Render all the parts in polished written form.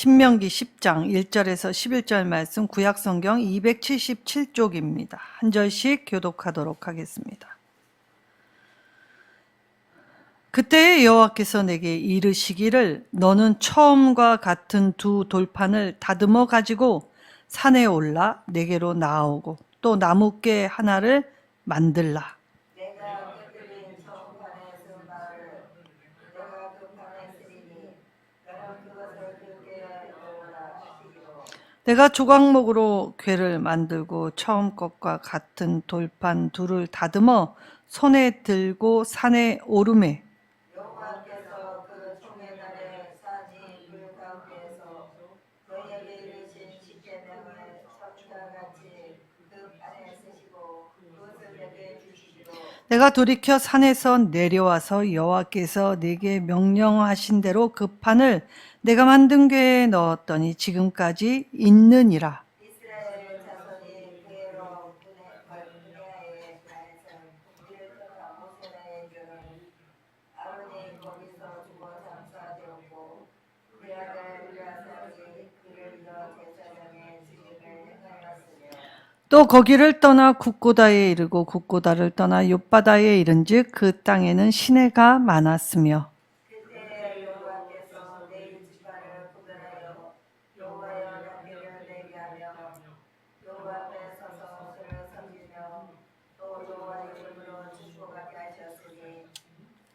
신명기 10장 1절에서 11절 말씀 구약성경 277쪽입니다. 한 절씩 교독하도록 하겠습니다. 그때 여호와께서 내게 이르시기를 너는 처음과 같은 두 돌판을 다듬어 가지고 산에 올라 내게로 나아오고 또 나뭇개 하나를 만들라. 내가 조각목으로 궤를 만들고 처음 것과 같은 돌판 둘을 다듬어 손에 들고 산에 오르매 여호와께서 그 총의 날에 산이 그 가운데에서 너희에게 이르신 10계명을 성과 같이 그 판에 쓰시고 그것을 내게 주시기로 내가 돌이켜 산에서 내려와서 여호와께서 내게 명령하신 대로 그 판을 내가 만든 궤에 넣었더니 지금까지 있느니라. 이스라엘 자손이 그로 분야에 가해서 이를 떠나 모세라에 이르니 아론이 거기서 죽어 장사되었고 그의 아들 엘리아살이 그를 이어 제사장의 직임을 행하였으며 또 거기를 떠나 국고다에 이르고 국고다를 떠나 욥바다에 이른즉 그 땅에는 시내가 많았으며 그때 여호와께서 내 일지파를 구별하여 여호와의 관계를 내게 하며 여호와 앞에 서서 그를 섬기며 또 여호와 이름으로 축복하게 하셨으니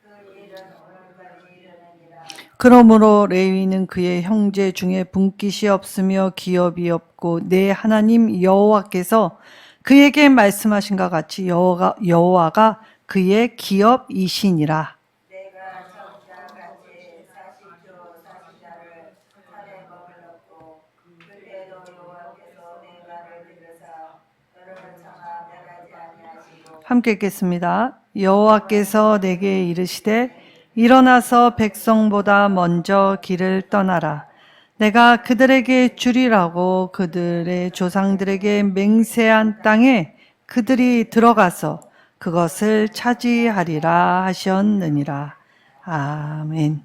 그 일은 오늘까지 이르느니라. 그러므로 레위는 그의 형제 중에 분깃이 없으며 기업이 없고 내 하나님 여호와께서 그에게 말씀하신과 같이 여호와가 그의 기업이시니라. 내가 청자같이 40조 40자를 산에 머물렀고 그때도 여호와께서 내 말을 들으사 너를 차마 멸하지 아니하시고 함께 읽겠습니다. 여호와께서 내게 이르시되 일어나서 백성보다 먼저 길을 떠나라. 내가 그들에게 주리라고 그들의 조상들에게 맹세한 땅에 그들이 들어가서 그것을 차지하리라 하셨느니라. 아멘.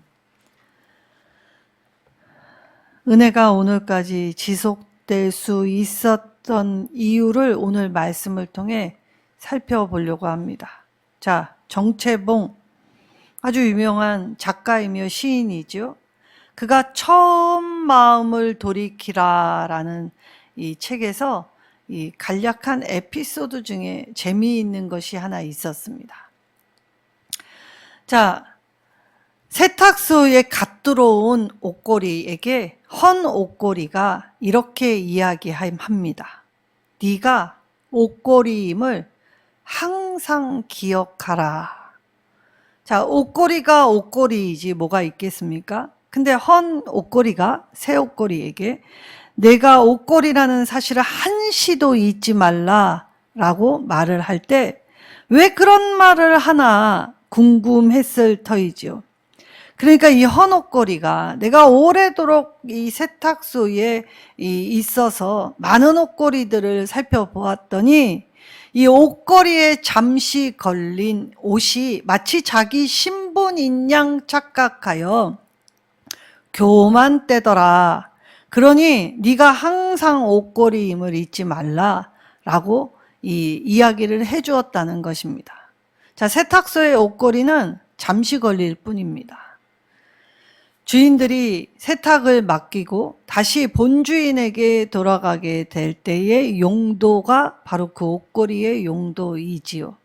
은혜가 오늘까지 지속될 수 있었던 이유를 오늘 말씀을 통해 살펴보려고 합니다. 자, 정채봉 아주 유명한 작가이며 시인이죠. 그가 처음 마음을 돌이키라라는 이 책에서 이 간략한 에피소드 중에 재미있는 것이 하나 있었습니다. 자, 세탁소에 갓 들어온 옷걸이에게 헌 옷걸이가 이렇게 이야기합니다. 네가 옷걸이임을 항상 기억하라. 자, 옷걸이가 옷걸이이지 뭐가 있겠습니까? 근데 헌 옷걸이가 새 옷걸이에게 내가 옷걸이라는 사실을 한시도 잊지 말라라고 말을 할 때 왜 그런 말을 하나 궁금했을 터이지요. 그러니까 이 헌 옷걸이가 내가 오래도록 이 세탁소에 있어서 많은 옷걸이들을 살펴보았더니 이 옷걸이에 잠시 걸린 옷이 마치 자기 신분인 양 착각하여 교만되더라. 그러니 네가 항상 옷걸이임을 잊지 말라라고 이 이야기를 해주었다는 것입니다. 자, 세탁소의 옷걸이는 잠시 걸릴 뿐입니다. 주인들이 세탁을 맡기고 다시 본주인에게 돌아가게 될 때의 용도가 바로 그 옷걸이의 용도이지요.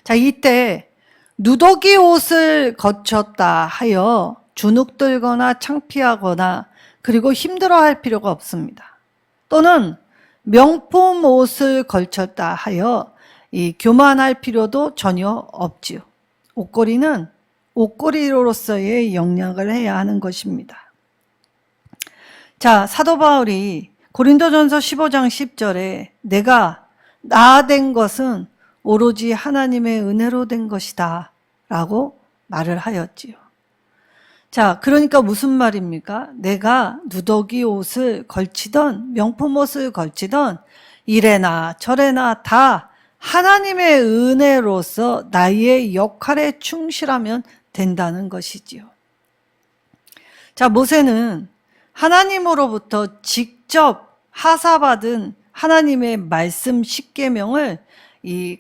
자, 이때 누더기 옷을 거쳤다 하여 주눅들거나 창피하거나 그리고 힘들어할 필요가 없습니다. 또는 명품 옷을 걸쳤다 하여 이 교만할 필요도 전혀 없지요. 옷걸이는 옷걸이로서의 영향을 해야 하는 것입니다. 자, 사도 바울이 고린도전서 15장 10절에 내가 나 된 것은 오로지 하나님의 은혜로 된 것이다 라고 말을 하였지요. 자, 그러니까 무슨 말입니까? 내가 누더기 옷을 걸치던 명품 옷을 걸치던 이래나 저래나 다 하나님의 은혜로서 나의 역할에 충실하면 된다는 것이지요. 자, 모세는 하나님으로부터 직접 하사받은 하나님의 말씀 십계명을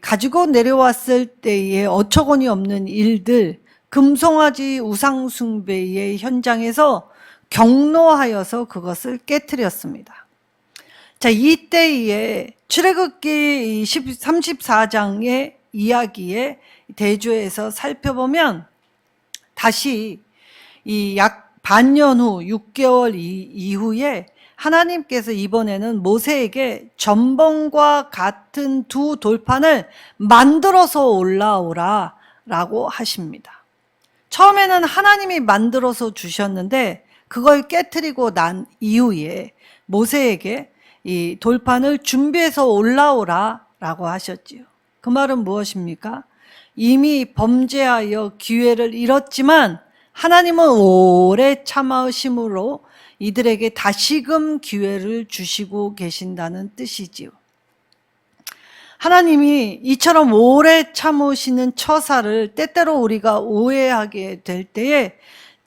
가지고 내려왔을 때의 어처구니 없는 일들, 금송아지 우상숭배의 현장에서 경노하여서 그것을 깨뜨렸습니다. 자, 이때에 출애굽기 34장의 이야기의 대조에서 살펴보면 다시 이 약 반년 후 6개월 이후에 하나님께서 이번에는 모세에게 전번과 같은 두 돌판을 만들어서 올라오라 라고 하십니다. 처음에는 하나님이 만들어서 주셨는데 그걸 깨트리고 난 이후에 모세에게 이 돌판을 준비해서 올라오라 라고 하셨지요. 그 말은 무엇입니까? 이미 범죄하여 기회를 잃었지만 하나님은 오래 참으심으로 이들에게 다시금 기회를 주시고 계신다는 뜻이지요. 하나님이 이처럼 오래 참으시는 처사를 때때로 우리가 오해하게 될 때에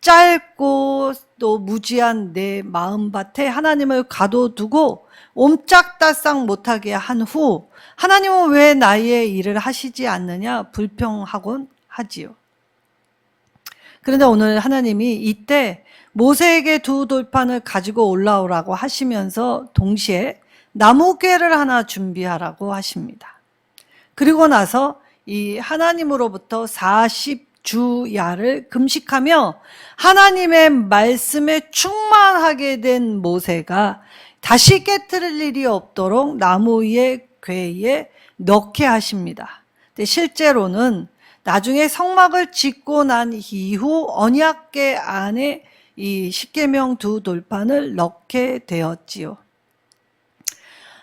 짧고 또 무지한 내 마음밭에 하나님을 가둬두고 옴짝달싹 못하게 한 후 하나님은 왜 나의 일을 하시지 않느냐 불평하곤 하지요. 그런데 오늘 하나님이 이때 모세에게 두 돌판을 가지고 올라오라고 하시면서 동시에 나무궤를 하나 준비하라고 하십니다. 그리고 나서 이 하나님으로부터 40주야를 금식하며 하나님의 말씀에 충만하게 된 모세가 다시 깨트릴 일이 없도록 나무 위에 궤에 넣게 하십니다. 근데 실제로는 나중에 성막을 짓고 난 이후 언약궤 안에 이 십계명 두 돌판을 넣게 되었지요.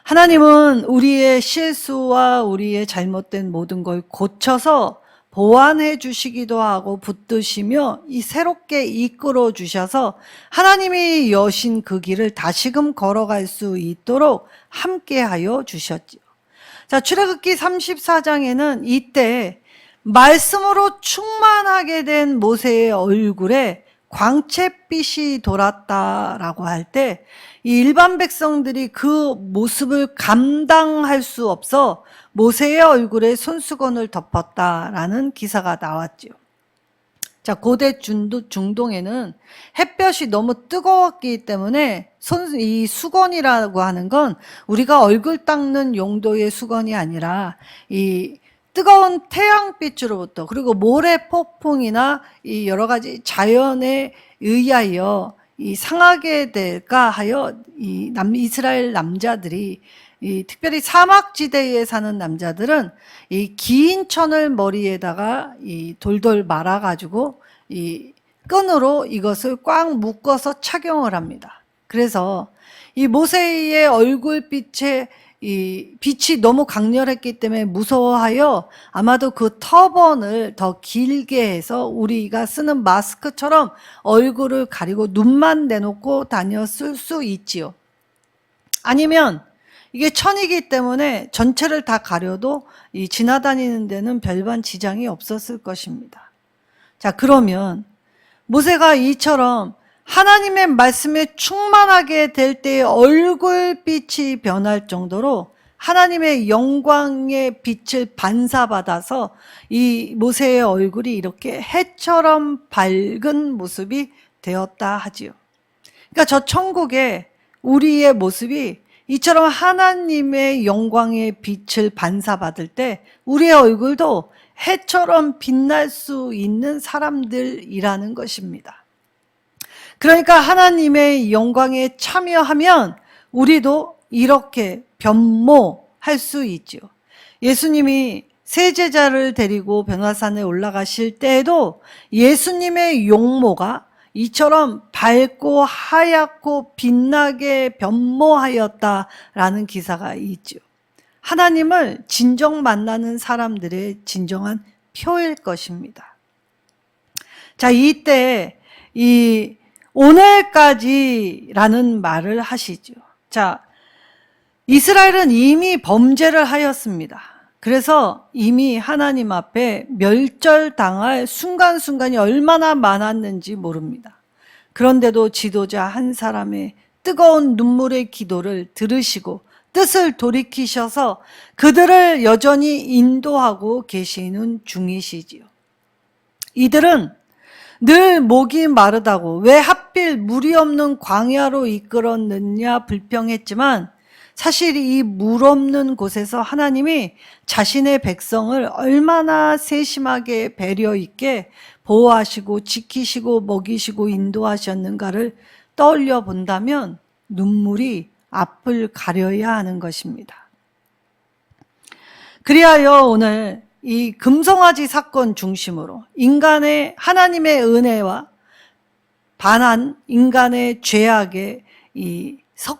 하나님은 우리의 실수와 우리의 잘못된 모든 걸 고쳐서 보완해 주시기도 하고 붙드시며 이 새롭게 이끌어 주셔서 하나님이 여신 그 길을 다시금 걸어갈 수 있도록 함께하여 주셨지요. 자, 출애굽기 34장에는 이때 말씀으로 충만하게 된 모세의 얼굴에 광채빛이 돌았다라고 할 때 이 일반 백성들이 그 모습을 감당할 수 없어 모세의 얼굴에 손수건을 덮었다라는 기사가 나왔지요. 자, 고대 중동에는 햇볕이 너무 뜨거웠기 때문에 이 수건이라고 하는 건 우리가 얼굴 닦는 용도의 수건이 아니라 이 뜨거운 태양빛으로부터 그리고 모래 폭풍이나 이 여러 가지 자연에 의하여 이 상하게 될까 하여 이 이스라엘 남자들이 특별히 사막지대에 사는 남자들은 이 긴 천을 머리에다가 이 돌돌 말아가지고 이 끈으로 이것을 꽉 묶어서 착용을 합니다. 그래서 이 모세의 얼굴빛에 이 빛이 너무 강렬했기 때문에 무서워하여 아마도 그 터번을 더 길게 해서 우리가 쓰는 마스크처럼 얼굴을 가리고 눈만 내놓고 다녔을 수 있지요. 아니면 이게 천이기 때문에 전체를 다 가려도 이 지나다니는 데는 별반 지장이 없었을 것입니다. 자, 그러면 모세가 이처럼 하나님의 말씀에 충만하게 될 때의 얼굴빛이 변할 정도로 하나님의 영광의 빛을 반사받아서 이 모세의 얼굴이 이렇게 해처럼 밝은 모습이 되었다 하지요. 그러니까 저 천국에 우리의 모습이 이처럼 하나님의 영광의 빛을 반사받을 때 우리의 얼굴도 해처럼 빛날 수 있는 사람들이라는 것입니다. 그러니까 하나님의 영광에 참여하면 우리도 이렇게 변모할 수 있죠. 예수님이 세 제자를 데리고 변화산에 올라가실 때에도 예수님의 용모가 이처럼 밝고 하얗고 빛나게 변모하였다라는 기사가 있죠. 하나님을 진정 만나는 사람들의 진정한 표일 것입니다. 자, 이때 이 오늘까지라는 말을 하시죠. 자, 이스라엘은 이미 범죄를 하였습니다. 그래서 이미 하나님 앞에 멸절당할 순간순간이 얼마나 많았는지 모릅니다. 그런데도 지도자 한 사람의 뜨거운 눈물의 기도를 들으시고 뜻을 돌이키셔서 그들을 여전히 인도하고 계시는 중이시지요. 이들은 늘 목이 마르다고 왜 하필 물이 없는 광야로 이끌었느냐 불평했지만 사실 이 물 없는 곳에서 하나님이 자신의 백성을 얼마나 세심하게 배려 있게 보호하시고 지키시고 먹이시고 인도하셨는가를 떠올려 본다면 눈물이 앞을 가려야 하는 것입니다. 그리하여 오늘 이 금송아지 사건 중심으로 인간의 하나님의 은혜와 반한 인간의 죄악의 이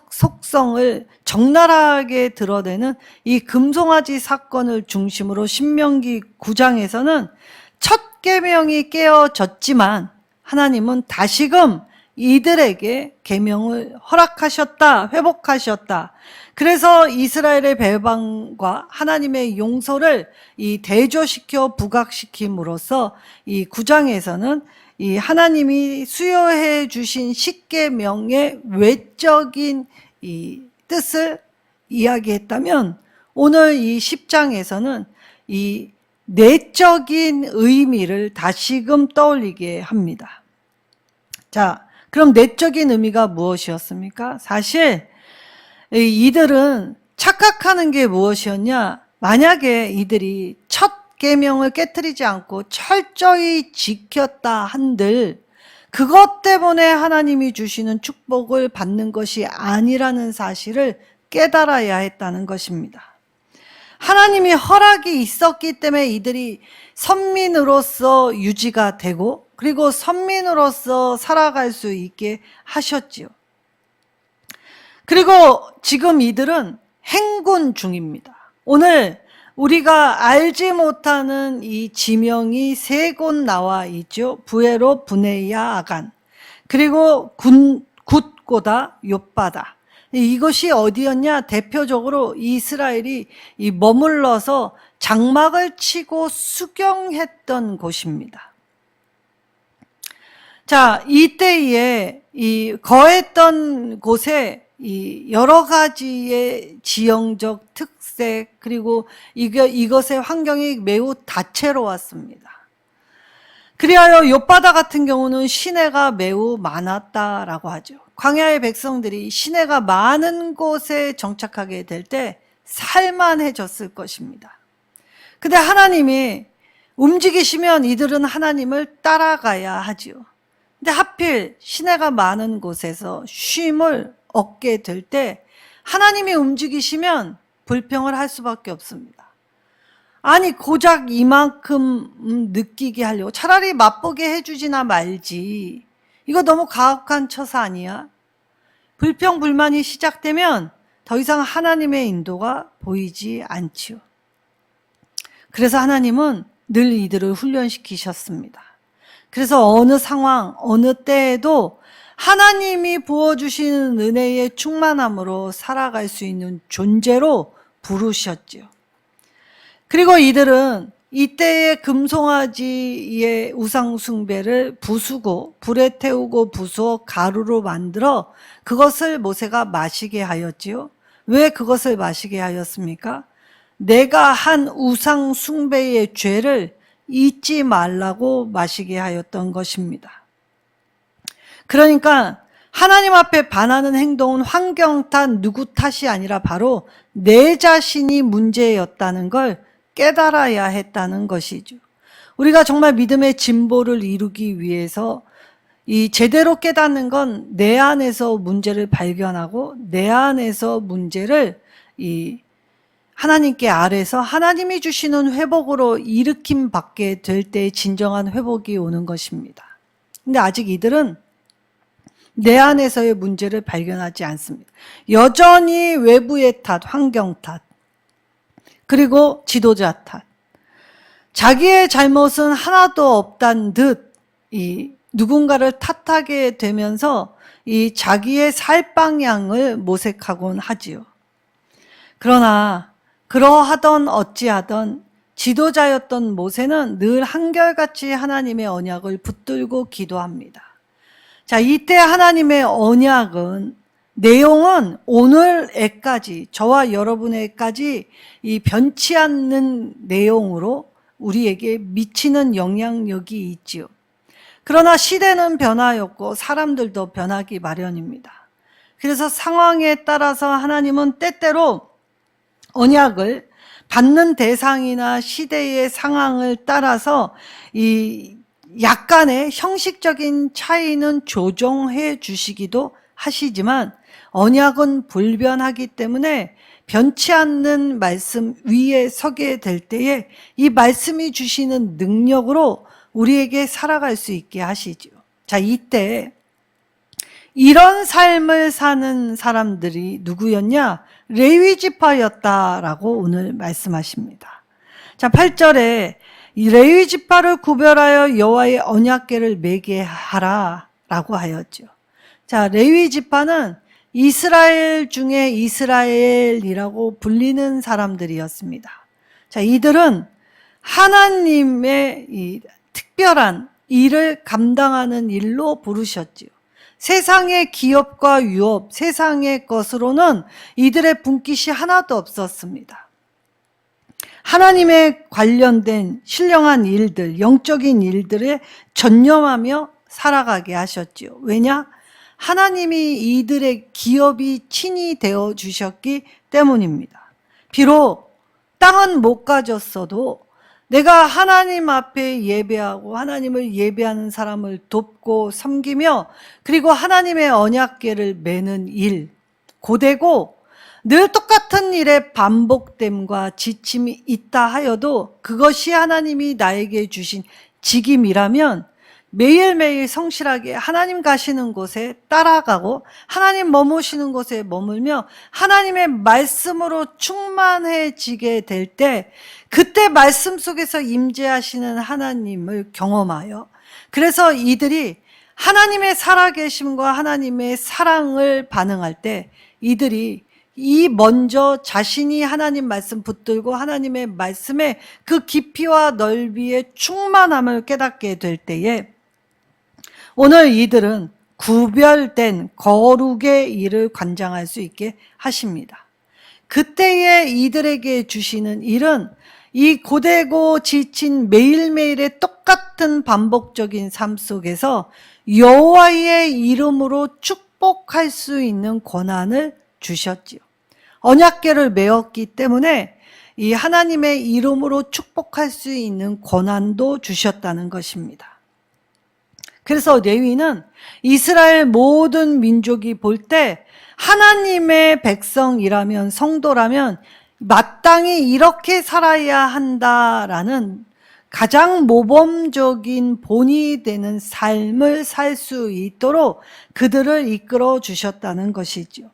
속성을 적나라하게 드러내는 이 금송아지 사건을 중심으로 신명기 9장에서는 첫 계명이 깨어졌지만 하나님은 다시금 이들에게 계명을 허락하셨다, 회복하셨다. 그래서 이스라엘의 배반과 하나님의 용서를 이 대조시켜 부각시킴으로써 이 9장에서는 이 하나님이 수여해 주신 십계명의 외적인 이 뜻을 이야기했다면 오늘 이 10장에서는 이 내적인 의미를 다시금 떠올리게 합니다. 자, 그럼 내적인 의미가 무엇이었습니까? 사실 이들은 착각하는 게 무엇이었냐? 만약에 이들이 첫 계명을 깨트리지 않고 철저히 지켰다 한들 그것 때문에 하나님이 주시는 축복을 받는 것이 아니라는 사실을 깨달아야 했다는 것입니다. 하나님이 허락이 있었기 때문에 이들이 선민으로서 유지가 되고 그리고 선민으로서 살아갈 수 있게 하셨지요. 그리고 지금 이들은 행군 중입니다. 오늘 우리가 알지 못하는 이 지명이 세 곳 나와 있죠. 부에로, 브네야, 아간. 그리고 굿고다, 욥바다. 이것이 어디였냐? 대표적으로 이스라엘이 머물러서 장막을 치고 수경했던 곳입니다. 자, 이때에 이 거했던 곳에 이 여러 가지의 지형적 특색 그리고 이것의 환경이 매우 다채로웠습니다. 그리하여 욥바다 같은 경우는 시내가 매우 많았다라고 하죠. 광야의 백성들이 시내가 많은 곳에 정착하게 될 때 살만해졌을 것입니다. 근데 하나님이 움직이시면 이들은 하나님을 따라가야 하지요. 근데 하필 시내가 많은 곳에서 쉼을 얻게 될 때 하나님이 움직이시면 불평을 할 수밖에 없습니다. 아니 고작 이만큼 느끼게 하려고 차라리 맛보게 해주지나 말지. 이거 너무 가혹한 처사 아니야? 불평 불만이 시작되면 더 이상 하나님의 인도가 보이지 않지요. 그래서 하나님은 늘 이들을 훈련시키셨습니다. 그래서 어느 상황 어느 때에도 하나님이 부어주시는 은혜의 충만함으로 살아갈 수 있는 존재로 부르셨지요. 그리고 이들은 이때의 금송아지의 우상 숭배를 부수고 불에 태우고 부수어 가루로 만들어 그것을 모세가 마시게 하였지요. 왜 그것을 마시게 하였습니까? 내가 한 우상 숭배의 죄를 잊지 말라고 마시게 하였던 것입니다. 그러니까 하나님 앞에 반하는 행동은 환경 탓 누구 탓이 아니라 바로 내 자신이 문제였다는 걸 깨달아야 했다는 것이죠. 우리가 정말 믿음의 진보를 이루기 위해서 이 제대로 깨닫는 건 내 안에서 문제를 발견하고 내 안에서 문제를 이 하나님께 아뢰서 하나님이 주시는 회복으로 일으킴 받게 될 때 진정한 회복이 오는 것입니다. 근데 아직 이들은 내 안에서의 문제를 발견하지 않습니다. 여전히 외부의 탓, 환경 탓, 그리고 지도자 탓. 자기의 잘못은 하나도 없단 듯 이 누군가를 탓하게 되면서 이 자기의 살 방향을 모색하곤 하지요. 그러나 그러하던 어찌하던 지도자였던 모세는 늘 한결같이 하나님의 언약을 붙들고 기도합니다. 자, 이때 하나님의 언약은 내용은 오늘에까지 저와 여러분에까지 이 변치 않는 내용으로 우리에게 미치는 영향력이 있지요. 그러나 시대는 변화였고 사람들도 변하기 마련입니다. 그래서 상황에 따라서 하나님은 때때로 언약을 받는 대상이나 시대의 상황을 따라서 이 약간의 형식적인 차이는 조정해 주시기도 하시지만 언약은 불변하기 때문에 변치 않는 말씀 위에 서게 될 때에 이 말씀이 주시는 능력으로 우리에게 살아갈 수 있게 하시죠. 자, 이때 이런 삶을 사는 사람들이 누구였냐? 레위 지파였다라고 오늘 말씀하십니다. 자, 8절에 이 레위 지파를 구별하여 여호와의 언약궤를 매게 하라라고 하였죠. 자, 레위 지파는 이스라엘 중에 이스라엘이라고 불리는 사람들이었습니다. 자, 이들은 하나님의 이 특별한 일을 감당하는 일로 부르셨지요. 세상의 기업과 유업, 세상의 것으로는 이들의 분깃이 하나도 없었습니다. 하나님에 관련된 신령한 일들, 영적인 일들에 전념하며 살아가게 하셨지요. 왜냐? 하나님이 이들의 기업이 친히 되어 주셨기 때문입니다. 비록 땅은 못 가졌어도 내가 하나님 앞에 예배하고 하나님을 예배하는 사람을 돕고 섬기며 그리고 하나님의 언약궤를 매는 일, 고되고 늘 똑같은 일의 반복됨과 지침이 있다 하여도 그것이 하나님이 나에게 주신 직임이라면 매일매일 성실하게 하나님 가시는 곳에 따라가고 하나님 머무시는 곳에 머물며 하나님의 말씀으로 충만해지게 될 때 그때 말씀 속에서 임재하시는 하나님을 경험하여 그래서 이들이 하나님의 살아계심과 하나님의 사랑을 반응할 때 이들이 이 먼저 자신이 하나님 말씀 붙들고 하나님의 말씀의 그 깊이와 넓이의 충만함을 깨닫게 될 때에 오늘 이들은 구별된 거룩의 일을 관장할 수 있게 하십니다. 그때에 이들에게 주시는 일은 이 고되고 지친 매일매일의 똑같은 반복적인 삶 속에서 여호와의 이름으로 축복할 수 있는 권한을 주셨지요. 언약궤를 메었기 때문에 이 하나님의 이름으로 축복할 수 있는 권한도 주셨다는 것입니다. 그래서 레위는 이스라엘 모든 민족이 볼 때 하나님의 백성이라면 성도라면 마땅히 이렇게 살아야 한다라는 가장 모범적인 본이 되는 삶을 살 수 있도록 그들을 이끌어 주셨다는 것이죠.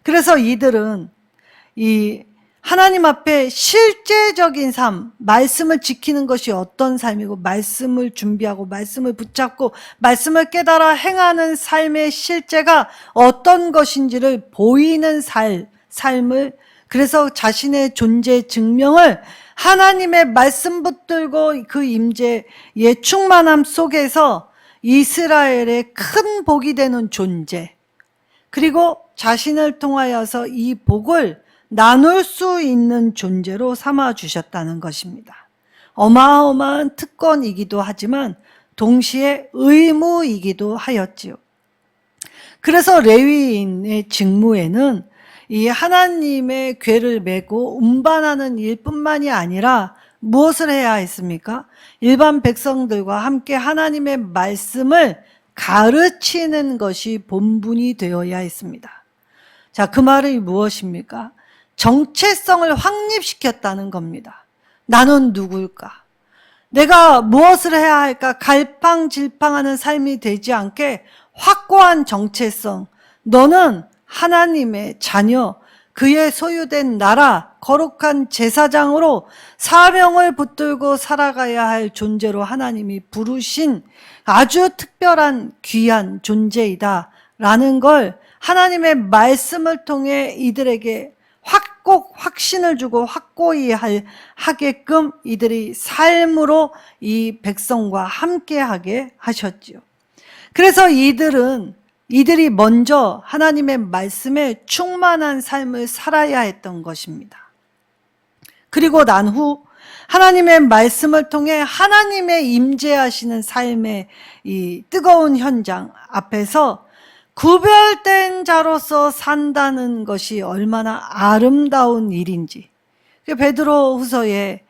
그래서 이들은 이 하나님 앞에 실제적인 삶, 말씀을 지키는 것이 어떤 삶이고 말씀을 준비하고 말씀을 붙잡고 말씀을 깨달아 행하는 삶의 실제가 어떤 것인지를 보이는 삶을 그래서 자신의 존재 증명을 하나님의 말씀 붙들고 그 임재의 충만함 속에서 이스라엘의 큰 복이 되는 존재 그리고 자신을 통하여서 이 복을 나눌 수 있는 존재로 삼아주셨다는 것입니다. 어마어마한 특권이기도 하지만 동시에 의무이기도 하였지요. 그래서 레위인의 직무에는 이 하나님의 궤를 메고 운반하는 일뿐만이 아니라 무엇을 해야 했습니까? 일반 백성들과 함께 하나님의 말씀을 가르치는 것이 본분이 되어야 했습니다. 자, 그 말이 무엇입니까? 정체성을 확립시켰다는 겁니다. 나는 누굴까? 내가 무엇을 해야 할까? 갈팡질팡하는 삶이 되지 않게 확고한 정체성. 너는 하나님의 자녀, 그의 소유된 나라, 거룩한 제사장으로 사명을 붙들고 살아가야 할 존재로 하나님이 부르신 아주 특별한 귀한 존재이다 라는 걸 하나님의 말씀을 통해 이들에게 꼭 확신을 주고 확고히 하게끔 이들이 삶으로 이 백성과 함께하게 하셨지요. 그래서 이들이 먼저 하나님의 말씀에 충만한 삶을 살아야 했던 것입니다. 그리고 난 후 하나님의 말씀을 통해 하나님의 임재하시는 삶의 이 뜨거운 현장 앞에서 구별된 자로서 산다는 것이 얼마나 아름다운 일인지. 베드로 후서에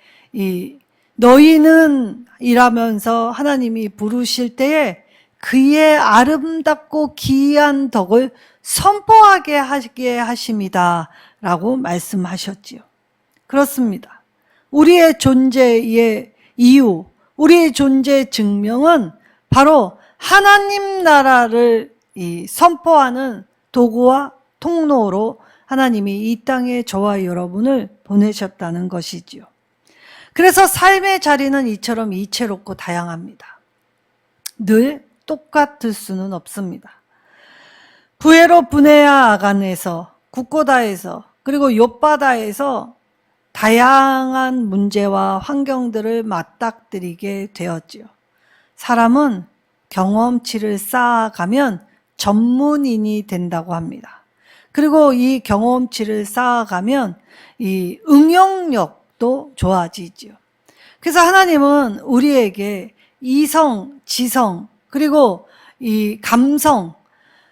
너희는 이라면서 하나님이 부르실 때에 그의 아름답고 기이한 덕을 선포하게 하게 하심이다 라고 말씀하셨지요. 그렇습니다. 우리의 존재의 이유, 우리의 존재의 증명은 바로 하나님 나라를 선포하는 도구와 통로로 하나님이 이 땅에 저와 여러분을 보내셨다는 것이지요. 그래서 삶의 자리는 이처럼 이채롭고 다양합니다. 늘 똑같을 수는 없습니다. 부에로 부네아 아간에서, 국고다에서, 그리고 욥바다에서 다양한 문제와 환경들을 맞닥뜨리게 되었지요. 사람은 경험치를 쌓아가면 전문인이 된다고 합니다. 그리고 이 경험치를 쌓아가면 이 응용력도 좋아지지요. 그래서 하나님은 우리에게 이성, 지성, 그리고 이 감성,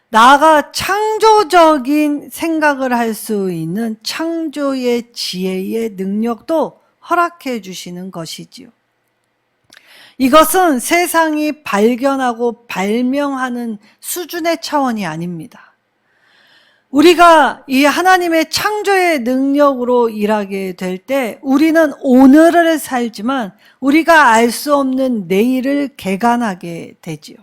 나아가 창조적인 생각을 할 수 있는 창조의 지혜의 능력도 허락해 주시는 것이지요. 이것은 세상이 발견하고 발명하는 수준의 차원이 아닙니다. 우리가 이 하나님의 창조의 능력으로 일하게 될 때 우리는 오늘을 살지만 우리가 알 수 없는 내일을 개간하게 되지요.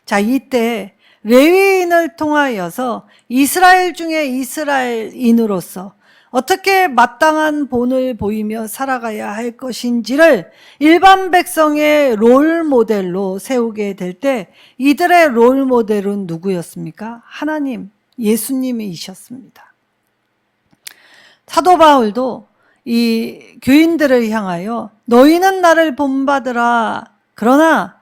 자, 이때 레위인을 통하여서 이스라엘 중에 이스라엘인으로서 어떻게 마땅한 본을 보이며 살아가야 할 것인지를 일반 백성의 롤 모델로 세우게 될 때 이들의 롤 모델은 누구였습니까? 하나님, 예수님이셨습니다. 사도 바울도 이 교인들을 향하여 너희는 나를 본받으라. 그러나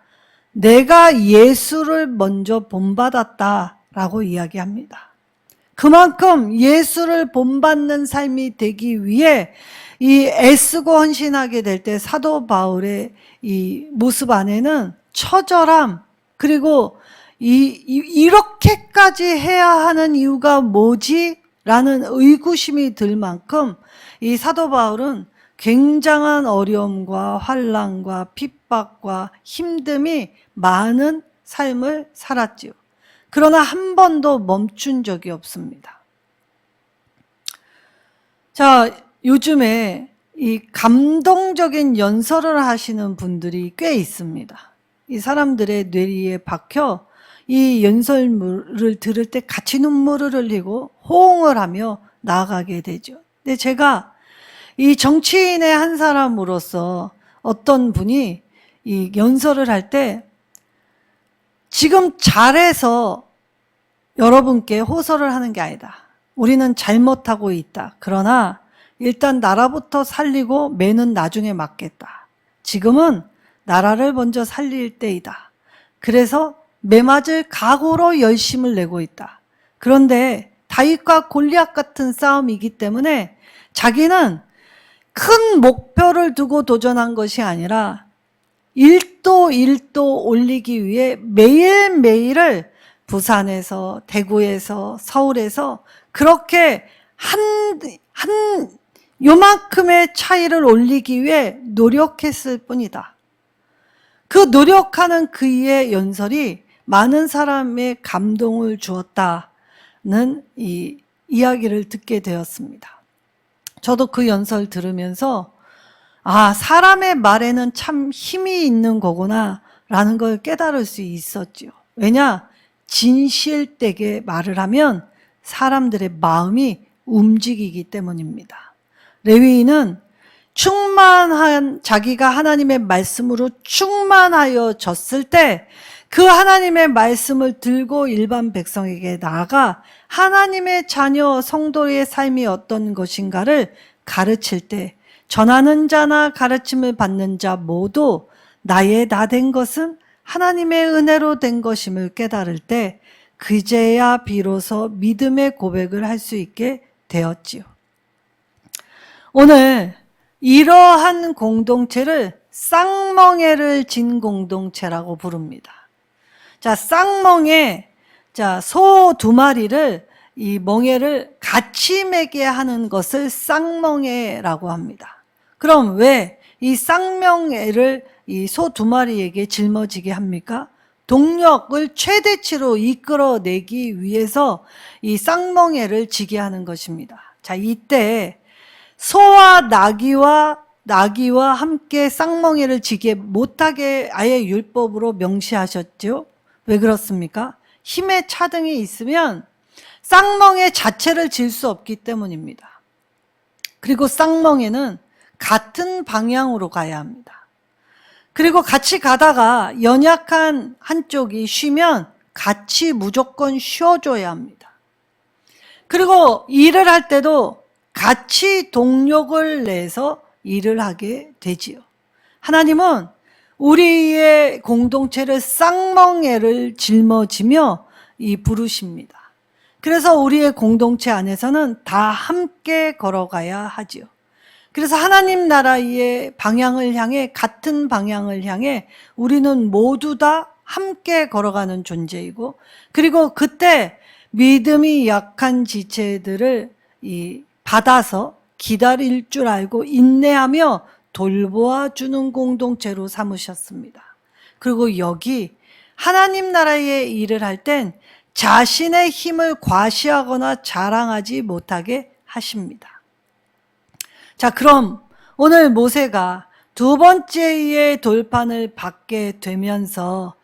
내가 예수를 먼저 본받았다라고 이야기합니다. 그만큼 예수를 본받는 삶이 되기 위해 이 애쓰고 헌신하게 될 때 사도 바울의 이 모습 안에는 처절함, 그리고 이렇게까지 해야 하는 이유가 뭐지? 라는 의구심이 들 만큼 이 사도 바울은 굉장한 어려움과 환난과 핍박과 힘듦이 많은 삶을 살았지요. 그러나 한 번도 멈춘 적이 없습니다. 자, 요즘에 이 감동적인 연설을 하시는 분들이 꽤 있습니다. 이 사람들의 뇌리에 박혀 이 연설물을 들을 때 같이 눈물을 흘리고 호응을 하며 나아가게 되죠. 근데 제가 이 정치인의 한 사람으로서 어떤 분이 이 연설을 할 때 지금 잘해서 여러분께 호소를 하는 게 아니다. 우리는 잘못하고 있다. 그러나 일단 나라부터 살리고 매는 나중에 맡겠다. 지금은 나라를 먼저 살릴 때이다. 그래서 매 맞을 각오로 열심을 내고 있다. 그런데 다윗과 골리앗 같은 싸움이기 때문에 자기는 큰 목표를 두고 도전한 것이 아니라 1도 1도 올리기 위해 매일매일을 부산에서, 대구에서, 서울에서 그렇게 한 요만큼의 차이를 올리기 위해 노력했을 뿐이다. 그 노력하는 그의 연설이 많은 사람의 감동을 주었다는 이 이야기를 듣게 되었습니다. 저도 그 연설 들으면서 아, 사람의 말에는 참 힘이 있는 거구나 라는 걸 깨달을 수 있었죠. 왜냐? 진실되게 말을 하면 사람들의 마음이 움직이기 때문입니다. 레위인은 자기가 하나님의 말씀으로 충만하여 졌을 때 그 하나님의 말씀을 들고 일반 백성에게 나아가 하나님의 자녀 성도의 삶이 어떤 것인가를 가르칠 때 전하는 자나 가르침을 받는 자 모두 나의 나 된 것은 하나님의 은혜로 된 것임을 깨달을 때 그제야 비로소 믿음의 고백을 할 수 있게 되었지요. 오늘 이러한 공동체를 쌍멍에를 진 공동체라고 부릅니다. 자, 쌍멍에, 소 2마리를 이 멍에를 같이 매게 하는 것을 쌍멍에라고 합니다. 그럼 왜 이 쌍멍에를 이 소 2마리에게 짊어지게 합니까? 동력을 최대치로 이끌어내기 위해서 이 쌍멍에를 지게 하는 것입니다. 자, 이때 소와 나귀와 함께 쌍멍에를 지게 못하게 아예 율법으로 명시하셨죠. 왜 그렇습니까? 힘의 차등이 있으면 쌍멍에 자체를 질 수 없기 때문입니다. 그리고 쌍멍에는 같은 방향으로 가야 합니다. 그리고 같이 가다가 연약한 한쪽이 쉬면 같이 무조건 쉬어줘야 합니다. 그리고 일을 할 때도 같이 동력을 내서 일을 하게 되지요. 하나님은 우리의 공동체를 쌍멍에를 짊어지며 부르십니다. 그래서 우리의 공동체 안에서는 다 함께 걸어가야 하지요. 그래서 하나님 나라의 방향을 향해, 같은 방향을 향해 우리는 모두 다 함께 걸어가는 존재이고, 그리고 그때 믿음이 약한 지체들을 받아서 기다릴 줄 알고 인내하며 돌보아 주는 공동체로 삼으셨습니다. 그리고 여기 하나님 나라의 일을 할 땐 자신의 힘을 과시하거나 자랑하지 못하게 하십니다. 자, 그럼 오늘 모세가 2번째의 돌판을 받게 되면서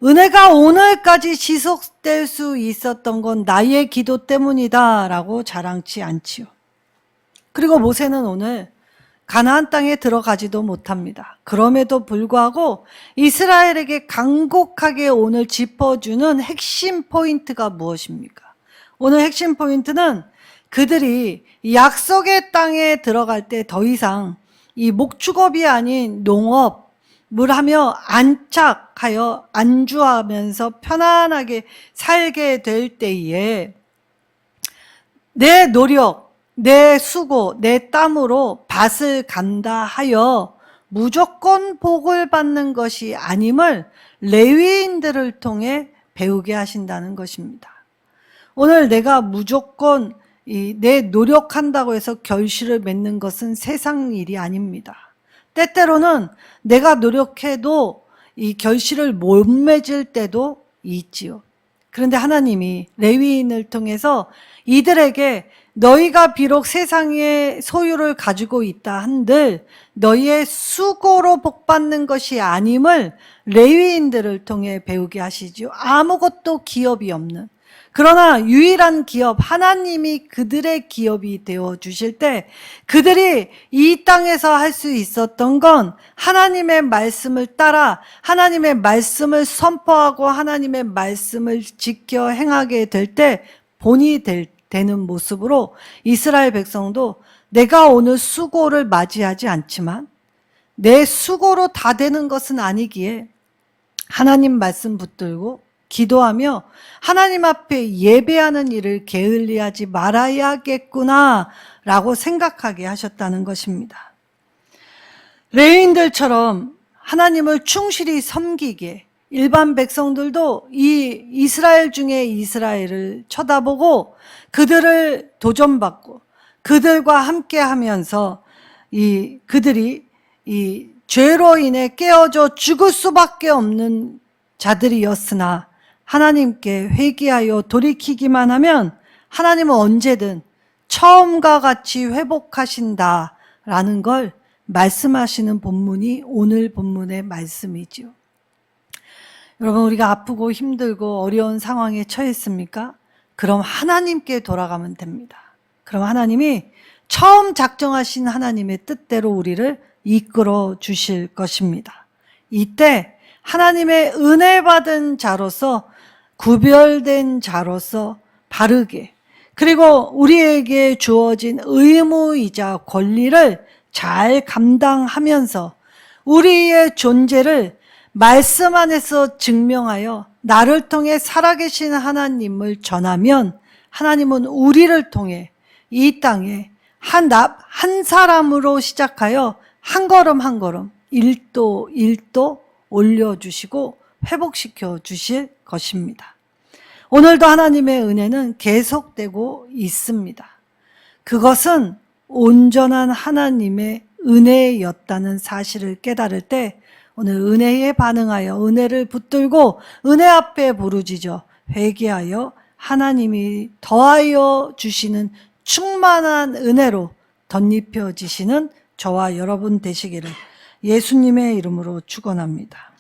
은혜가 오늘까지 지속될 수 있었던 건 나의 기도 때문이다 라고 자랑치 않지요. 그리고 모세는 오늘 가나안 땅에 들어가지도 못합니다. 그럼에도 불구하고 이스라엘에게 간곡하게 오늘 짚어주는 핵심 포인트가 무엇입니까? 오늘 핵심 포인트는 그들이 약속의 땅에 들어갈 때 더 이상 이 목축업이 아닌 농업을 하며 안착하여 안주하면서 편안하게 살게 될 때에 내 노력, 내 수고, 내 땀으로 밭을 간다 하여 무조건 복을 받는 것이 아님을 레위인들을 통해 배우게 하신다는 것입니다. 오늘 내가 무조건 내 노력한다고 해서 결실을 맺는 것은 세상 일이 아닙니다. 때때로는 내가 노력해도 이 결실을 못 맺을 때도 있지요. 그런데 하나님이 레위인을 통해서 이들에게 너희가 비록 세상의 소유를 가지고 있다 한들 너희의 수고로 복받는 것이 아님을 레위인들을 통해 배우게 하시죠. 아무것도 기업이 없는, 그러나 유일한 기업, 하나님이 그들의 기업이 되어주실 때 그들이 이 땅에서 할 수 있었던 건 하나님의 말씀을 따라 하나님의 말씀을 선포하고 하나님의 말씀을 지켜 행하게 될 때 본이 되는 모습으로 이스라엘 백성도 내가 오늘 수고를 맞이하지 않지만 내 수고로 다 되는 것은 아니기에 하나님 말씀 붙들고 기도하며 하나님 앞에 예배하는 일을 게을리하지 말아야겠구나 라고 생각하게 하셨다는 것입니다. 레위인들처럼 하나님을 충실히 섬기게 일반 백성들도 이 이스라엘 중에 이스라엘을 쳐다보고 그들을 도전받고 그들과 함께 하면서 그들이 죄로 인해 깨어져 죽을 수밖에 없는 자들이었으나 하나님께 회개하여 돌이키기만 하면 하나님은 언제든 처음과 같이 회복하신다라는 걸 말씀하시는 본문이 오늘 본문의 말씀이죠. 여러분, 우리가 아프고 힘들고 어려운 상황에 처했습니까? 그럼 하나님께 돌아가면 됩니다. 그럼 하나님이 처음 작정하신 하나님의 뜻대로 우리를 이끌어 주실 것입니다. 이때 하나님의 은혜 받은 자로서, 구별된 자로서 바르게, 그리고 우리에게 주어진 의무이자 권리를 잘 감당하면서 우리의 존재를 말씀 안에서 증명하여 나를 통해 살아계신 하나님을 전하면 하나님은 우리를 통해 이 땅에 한 사람으로 시작하여 한 걸음 한 걸음 1도 1도 올려주시고 회복시켜 주실 것입니다. 오늘도 하나님의 은혜는 계속되고 있습니다. 그것은 온전한 하나님의 은혜였다는 사실을 깨달을 때 오늘 은혜에 반응하여 은혜를 붙들고 은혜 앞에 부르짖어 회개하여 하나님이 더하여 주시는 충만한 은혜로 덧입혀지시는 저와 여러분 되시기를 예수님의 이름으로 축원합니다.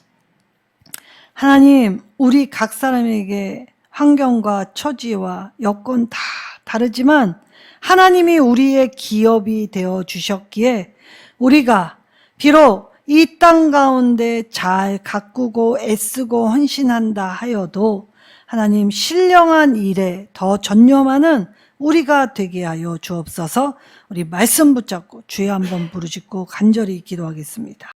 하나님, 우리 각 사람에게 환경과 처지와 여건 다 다르지만 하나님이 우리의 기업이 되어 주셨기에 우리가 비록 이 땅 가운데 잘 가꾸고 애쓰고 헌신한다 하여도 하나님 신령한 일에 더 전념하는 우리가 되게 하여 주옵소서. 우리 말씀 붙잡고 주여 한번 부르짖고 간절히 기도하겠습니다.